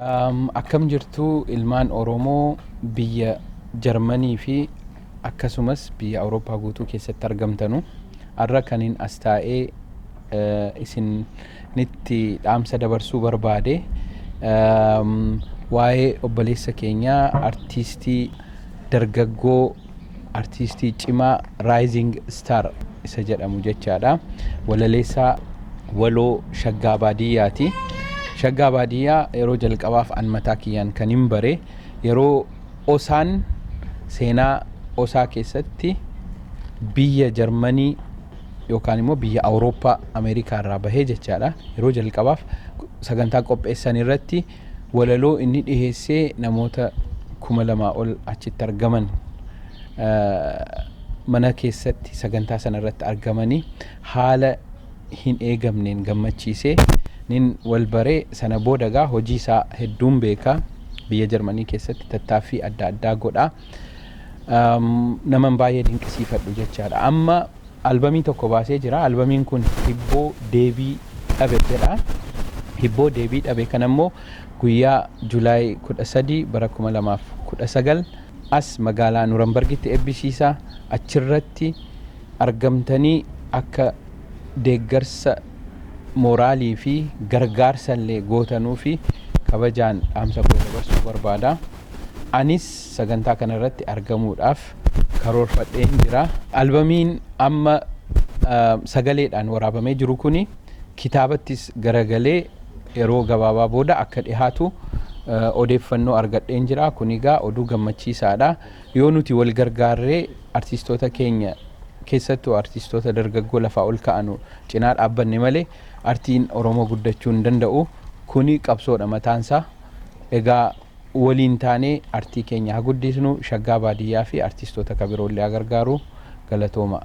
Akkam jirtu ilmaan Oromoo biyya Jarmanii fi akkasumas biyya Awurooppaa guutuu keessatti argamtanu har'a kaniin as taa'ee isinitti dhaamsa dabarsuu barbaade waa'ee obboleessa keenyaa artiistii dargaggoo artiistii cimaa Rising Star isa jedhamu jechaadha. Walaleessaa waloo Shaggaa Baadiyyaati. Shaggaa Baadiyyaa yeroo jalqabaaf an mataa kiyyaan kan hin bare yeroo osaan seenaa osaa keessatti biyya Jarmanii yookaan immoo biyya Awurooppaa Ameerikaa irraa bahee jechaadha. Yeroo jalqabaaf sagantaa qopheessan irratti walaloo inni dhiheessee namoota 2,000 ol achitti argaman mana keessatti sagantaa sana irratti argamanii haala hin eegamneen gammachiisee nin wal baree sana boodagaa hojii isaa hedduun beekaa biyya Jarmanii keessatti tattaaffii adda addaa godhaa naman baay'ee dinqisiifadhu jechaadha. Amma albamii tokko baasee jira. Albamiin kun Hibboo Deebii Dhabe jedha. Hibboo Deebii Dhabe kanammoo guyyaa Julaay 13 bara 2019 as magaalaa Nuurambargitti eebbisiisaa. Achirratti argamtanii akka deeggarsa moraalii fi gargaarsa illee gootanuu fi kabajaan dhaamsa koo dabarsuu barbaada. Anis sagantaa kana irratti argamuudhaaf karoorfadheen jira. Albamiin amma sagaleedhaan waraabamee jiru kuni kitaabattis garagalee yeroo gabaabaa booda akka dhihaatu odeeffannoo argadheen jira. Kunigaa oduu gammachiisaadha. Yoo nuti wal gargaarree artistoota keenya keessattuu artistoota dargaggoo lafaa ol ka'anu cinaa dhaabbanne malee artiin Oromoo guddachuu hin danda'u. Kuni qabsoodha mataansaa. Egaa waliin taanee artii keenya haa guddisnu. Shaggaa Baadiyyaa fi artistoota kabiroollee haa gargaaru. Galatooma.